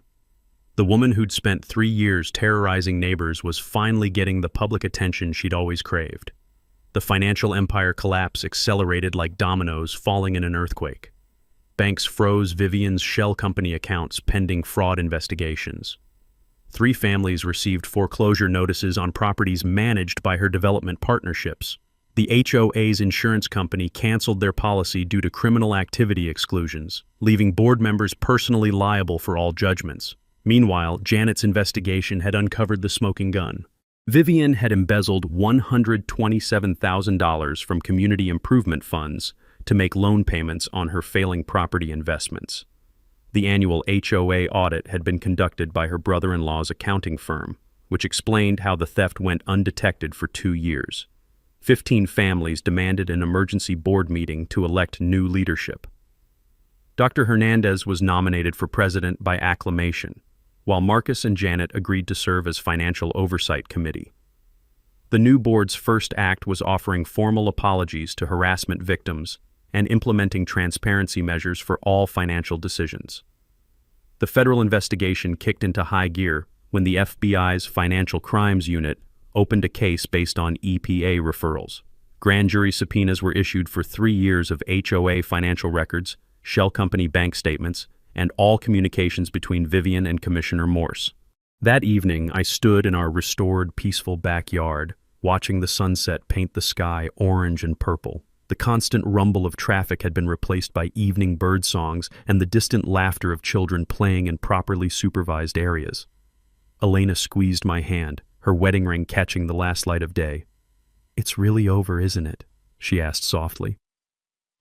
The woman who'd spent 3 years terrorizing neighbors was finally getting the public attention she'd always craved. The financial empire collapse accelerated like dominoes falling in an earthquake. Banks froze Vivian's shell company accounts pending fraud investigations. 3 families received foreclosure notices on properties managed by her development partnerships. The HOA's insurance company canceled their policy due to criminal activity exclusions, leaving board members personally liable for all judgments. Meanwhile, Janet's investigation had uncovered the smoking gun. Vivian had embezzled $127,000 from community improvement funds to make loan payments on her failing property investments. The annual HOA audit had been conducted by her brother-in-law's accounting firm, which explained how the theft went undetected for 2 years. 15 families demanded an emergency board meeting to elect new leadership. Dr. Hernandez was nominated for president by acclamation, while Marcus and Janet agreed to serve as financial oversight committee. The new board's first act was offering formal apologies to harassment victims and implementing transparency measures for all financial decisions. The federal investigation kicked into high gear when the FBI's Financial Crimes Unit opened a case based on EPA referrals. Grand jury subpoenas were issued for 3 years of HOA financial records, shell company bank statements, and all communications between Vivian and Commissioner Morse. That evening, I stood in our restored, peaceful backyard, watching the sunset paint the sky orange and purple. The constant rumble of traffic had been replaced by evening bird songs and the distant laughter of children playing in properly supervised areas. Elena squeezed my hand, her wedding ring catching the last light of day. "It's really over, isn't it?" she asked softly.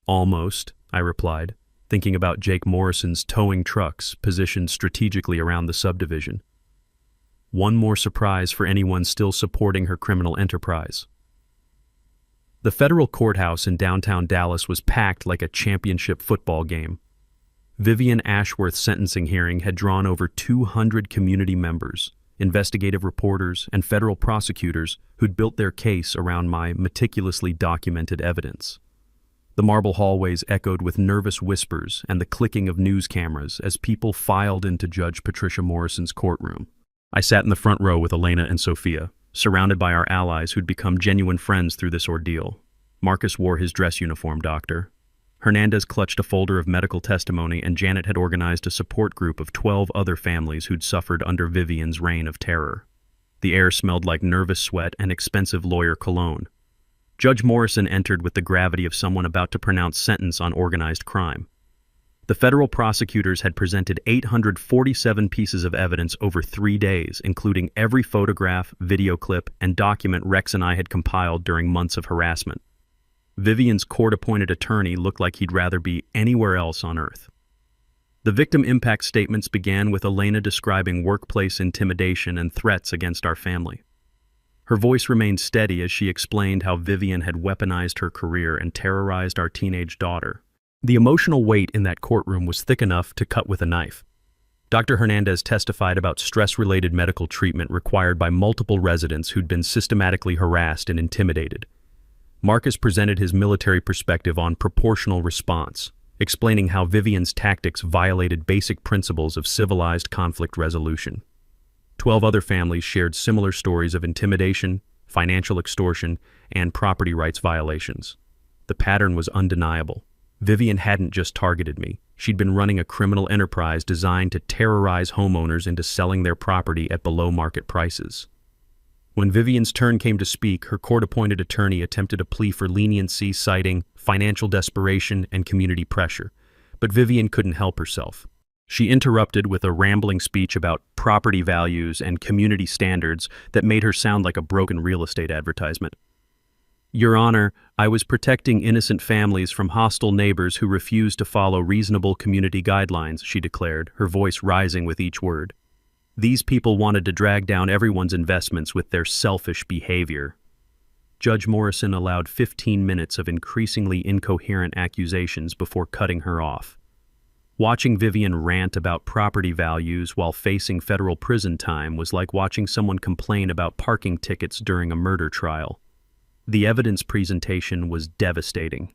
"Almost," I replied, thinking about Jake Morrison's towing trucks positioned strategically around the subdivision. One more surprise for anyone still supporting her criminal enterprise. The federal courthouse in downtown Dallas was packed like a championship football game. Vivian Ashworth's sentencing hearing had drawn over 200 community members, investigative reporters, and federal prosecutors who'd built their case around my meticulously documented evidence. The marble hallways echoed with nervous whispers and the clicking of news cameras as people filed into Judge Patricia Morrison's courtroom. I sat in the front row with Elena and Sophia, surrounded by our allies who'd become genuine friends through this ordeal. Marcus wore his dress uniform, doctor. Hernandez clutched a folder of medical testimony, and Janet had organized a support group of 12 other families who'd suffered under Vivian's reign of terror. The air smelled like nervous sweat and expensive lawyer cologne. Judge Morrison entered with the gravity of someone about to pronounce sentence on organized crime. The federal prosecutors had presented 847 pieces of evidence over 3 days, including every photograph, video clip, and document Rex and I had compiled during months of harassment. Vivian's court-appointed attorney looked like he'd rather be anywhere else on earth. The victim impact statements began with Elena describing workplace intimidation and threats against our family. Her voice remained steady as she explained how Vivian had weaponized her career and terrorized our teenage daughter. The emotional weight in that courtroom was thick enough to cut with a knife. Dr. Hernandez testified about stress-related medical treatment required by multiple residents who'd been systematically harassed and intimidated. Marcus presented his military perspective on proportional response, explaining how Vivian's tactics violated basic principles of civilized conflict resolution. 12 other families shared similar stories of intimidation, financial extortion, and property rights violations. The pattern was undeniable. Vivian hadn't just targeted me. She'd been running a criminal enterprise designed to terrorize homeowners into selling their property at below-market prices. When Vivian's turn came to speak, her court-appointed attorney attempted a plea for leniency, citing financial desperation and community pressure. But Vivian couldn't help herself. She interrupted with a rambling speech about property values and community standards that made her sound like a broken real estate advertisement. "Your Honor, I was protecting innocent families from hostile neighbors who refused to follow reasonable community guidelines," she declared, her voice rising with each word. "These people wanted to drag down everyone's investments with their selfish behavior." Judge Morrison allowed 15 minutes of increasingly incoherent accusations before cutting her off. Watching Vivian rant about property values while facing federal prison time was like watching someone complain about parking tickets during a murder trial. The evidence presentation was devastating.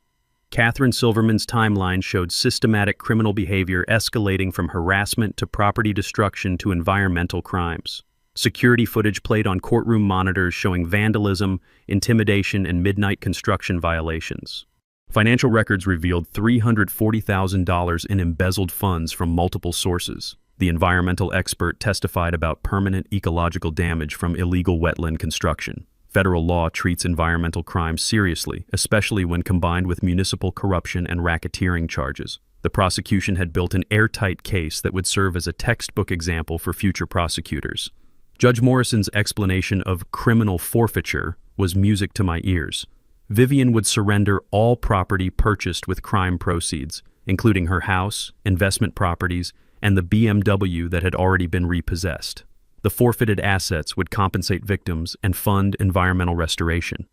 Catherine Silverman's timeline showed systematic criminal behavior escalating from harassment to property destruction to environmental crimes. Security footage played on courtroom monitors showing vandalism, intimidation, and midnight construction violations. Financial records revealed $340,000 in embezzled funds from multiple sources. The environmental expert testified about permanent ecological damage from illegal wetland construction. Federal law treats environmental crimes seriously, especially when combined with municipal corruption and racketeering charges. The prosecution had built an airtight case that would serve as a textbook example for future prosecutors. Judge Morrison's explanation of criminal forfeiture was music to my ears. Vivian would surrender all property purchased with crime proceeds, including her house, investment properties, and the BMW that had already been repossessed. The forfeited assets would compensate victims and fund environmental restoration.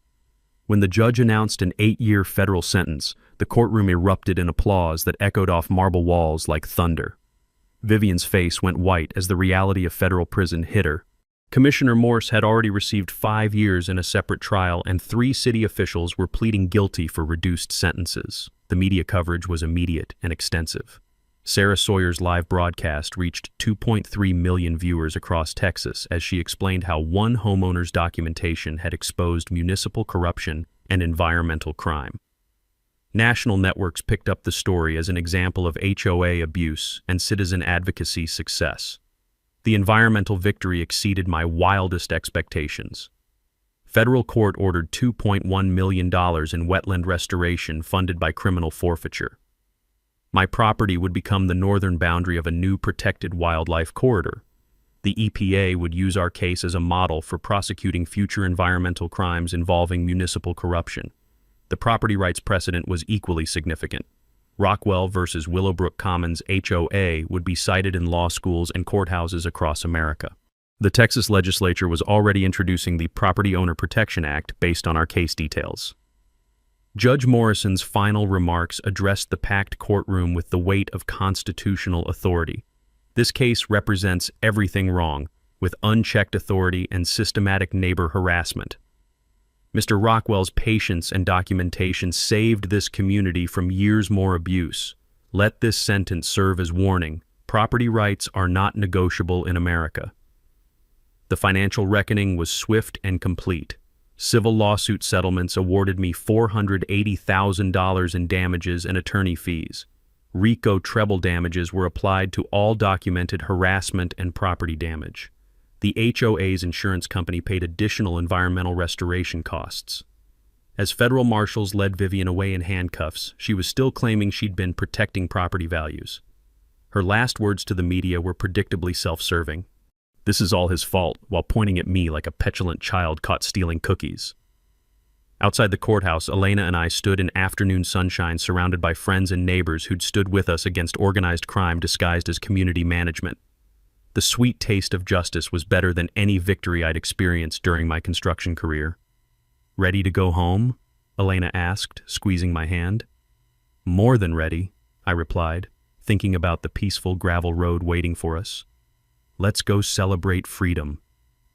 When the judge announced an 8-year federal sentence, the courtroom erupted in applause that echoed off marble walls like thunder. Vivian's face went white as the reality of federal prison hit her. Commissioner Morse had already received 5 years in a separate trial, and 3 city officials were pleading guilty for reduced sentences. The media coverage was immediate and extensive. Sarah Sawyer's live broadcast reached 2.3 million viewers across Texas as she explained how one homeowner's documentation had exposed municipal corruption and environmental crime. National networks picked up the story as an example of HOA abuse and citizen advocacy success. The environmental victory exceeded my wildest expectations. Federal court ordered $2.1 million in wetland restoration funded by criminal forfeiture. My property would become the northern boundary of a new protected wildlife corridor. The EPA would use our case as a model for prosecuting future environmental crimes involving municipal corruption. The property rights precedent was equally significant. Rockwell versus Willowbrook Commons HOA would be cited in law schools and courthouses across America. The Texas legislature was already introducing the Property Owner Protection Act based on our case details. Judge Morrison's final remarks addressed the packed courtroom with the weight of constitutional authority. This case represents everything wrong, with unchecked authority and systematic neighbor harassment. Mr. Rockwell's patience and documentation saved this community from years more abuse. Let this sentence serve as warning. Property rights are not negotiable in America. The financial reckoning was swift and complete. Civil lawsuit settlements awarded me $480,000 in damages and attorney fees. RICO treble damages were applied to all documented harassment and property damage. The HOA's insurance company paid additional environmental restoration costs. As federal marshals led Vivian away in handcuffs, she was still claiming she'd been protecting property values. Her last words to the media were predictably self-serving. "This is all his fault," while pointing at me like a petulant child caught stealing cookies. Outside the courthouse, Elena and I stood in afternoon sunshine surrounded by friends and neighbors who'd stood with us against organized crime disguised as community management. The sweet taste of justice was better than any victory I'd experienced during my construction career. "Ready to go home?" Elena asked, squeezing my hand. "More than ready," I replied, thinking about the peaceful gravel road waiting for us. Let's go celebrate freedom.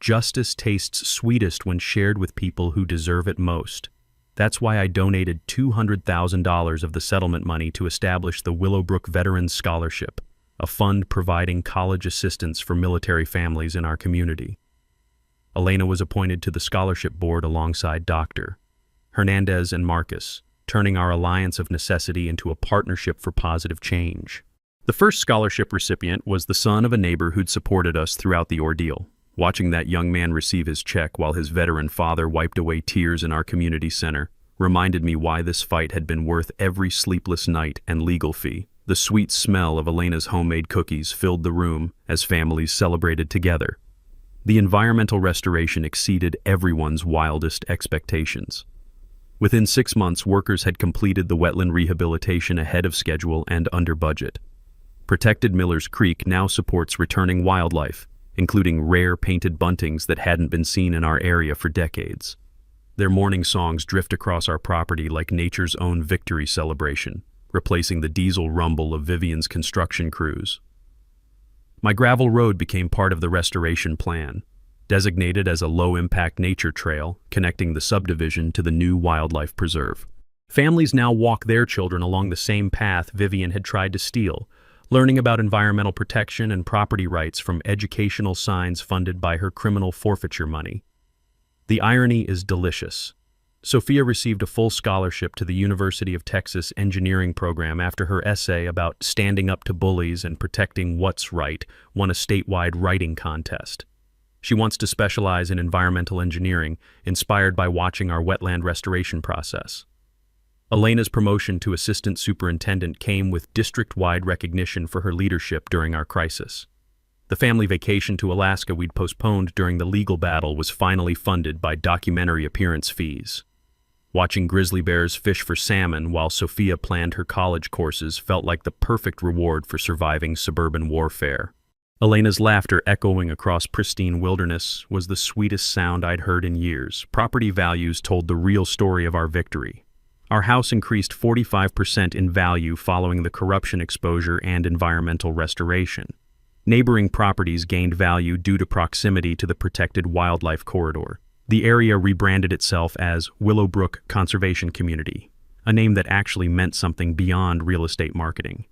Justice tastes sweetest when shared with people who deserve it most. That's why I donated $200,000 of the settlement money to establish the Willowbrook Veterans Scholarship, a fund providing college assistance for military families in our community. Elena was appointed to the scholarship board alongside Dr. Hernandez and Marcus, turning our alliance of necessity into a partnership for positive change. The first scholarship recipient was the son of a neighbor who'd supported us throughout the ordeal. Watching that young man receive his check while his veteran father wiped away tears in our community center reminded me why this fight had been worth every sleepless night and legal fee. The sweet smell of Elena's homemade cookies filled the room as families celebrated together. The environmental restoration exceeded everyone's wildest expectations. Within 6 months, workers had completed the wetland rehabilitation ahead of schedule and under budget. Protected Miller's Creek now supports returning wildlife, including rare painted buntings that hadn't been seen in our area for decades. Their morning songs drift across our property like nature's own victory celebration, replacing the diesel rumble of Vivian's construction crews. My gravel road became part of the restoration plan. designated as a low-impact nature trail connecting the subdivision to the new wildlife preserve. Families now walk their children along the same path Vivian had tried to steal, learning about environmental protection and property rights from educational signs funded by her criminal forfeiture money. The irony is delicious. Sophia received a full scholarship to the University of Texas engineering program after her essay about standing up to bullies and protecting what's right won a statewide writing contest. She wants to specialize in environmental engineering, inspired by watching our wetland restoration process. Elena's promotion to assistant superintendent came with district-wide recognition for her leadership during our crisis. The family vacation to Alaska we'd postponed during the legal battle was finally funded by documentary appearance fees. Watching grizzly bears fish for salmon while Sophia planned her college courses felt like the perfect reward for surviving suburban warfare. Elena's laughter echoing across pristine wilderness was the sweetest sound I'd heard in years. Property values told the real story of our victory. Our house increased 45% in value following the corruption exposure and environmental restoration. Neighboring properties gained value due to proximity to the protected wildlife corridor. The area rebranded itself as Willowbrook Conservation Community, a name that actually meant something beyond real estate marketing.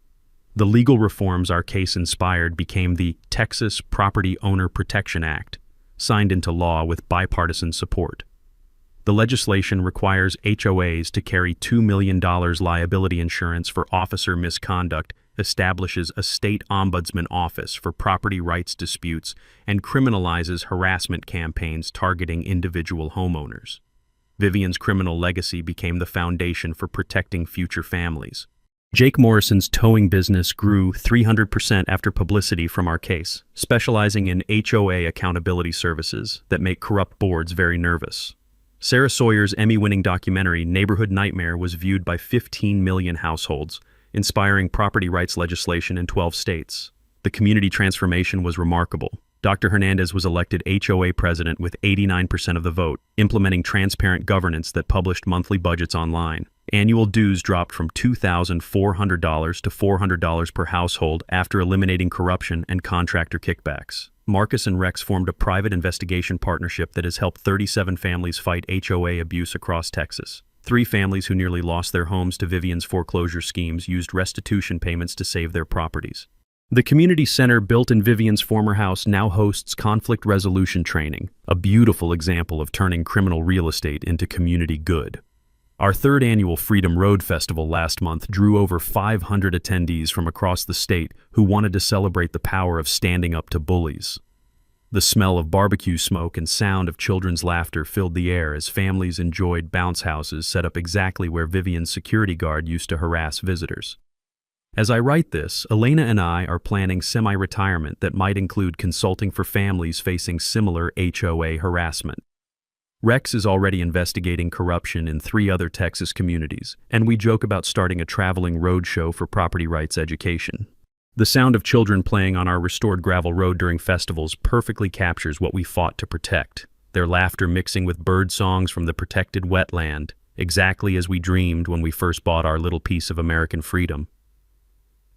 The legal reforms our case inspired became the Texas Property Owner Protection Act, signed into law with bipartisan support. The legislation requires HOAs to carry $2 million liability insurance for officer misconduct, establishes a state ombudsman office for property rights disputes, and criminalizes harassment campaigns targeting individual homeowners. Vivian's criminal legacy became the foundation for protecting future families. Jake Morrison's towing business grew 300% after publicity from our case, specializing in HOA accountability services that make corrupt boards very nervous. Sarah Sawyer's Emmy-winning documentary Neighborhood Nightmare was viewed by 15 million households, inspiring property rights legislation in 12 states. The community transformation was remarkable. Dr. Hernandez was elected HOA president with 89% of the vote, implementing transparent governance that published monthly budgets online. Annual dues dropped from $2,400 to $400 per household after eliminating corruption and contractor kickbacks. Marcus and Rex formed a private investigation partnership that has helped 37 families fight HOA abuse across Texas. 3 families who nearly lost their homes to Vivian's foreclosure schemes used restitution payments to save their properties. The community center built in Vivian's former house now hosts conflict resolution training, a beautiful example of turning criminal real estate into community good. Our 3rd annual Freedom Road Festival last month drew over 500 attendees from across the state who wanted to celebrate the power of standing up to bullies. The smell of barbecue smoke and sound of children's laughter filled the air as families enjoyed bounce houses set up exactly where Vivian's security guard used to harass visitors. As I write this, Elena and I are planning semi-retirement that might include consulting for families facing similar HOA harassment. Rex is already investigating corruption in 3 other Texas communities, and we joke about starting a traveling road show for property rights education. The sound of children playing on our restored gravel road during festivals perfectly captures what we fought to protect, their laughter mixing with bird songs from the protected wetland, exactly as we dreamed when we first bought our little piece of American freedom.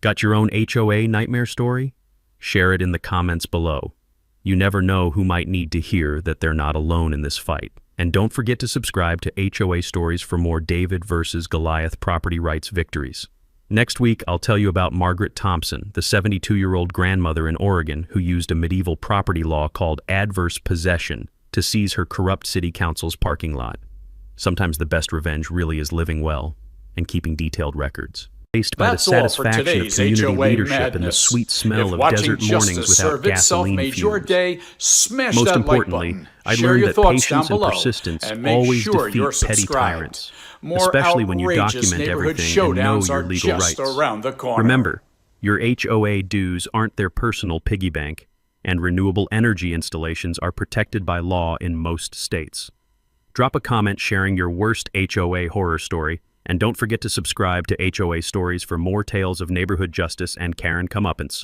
Got your own HOA nightmare story? Share it in the comments below. You never know who might need to hear that they're not alone in this fight. And don't forget to subscribe to HOA Stories for more David versus Goliath property rights victories. Next week, I'll tell you about Margaret Thompson, the 72-year-old grandmother in Oregon who used a medieval property law called adverse possession to seize her corrupt city council's parking lot. Sometimes the best revenge really is living well and keeping detailed records. Faced by the satisfaction of community leadership and the sweet smell of desert mornings without gasoline fumes. Most importantly, I learned that patience and persistence always defeat petty tyrants, especially when you document everything and know your legal rights. Remember, your HOA dues aren't their personal piggy bank, and renewable energy installations are protected by law in most states. Drop a comment sharing your worst HOA horror story, and don't forget to subscribe to HOA Stories for more tales of neighborhood justice and Karen comeuppance.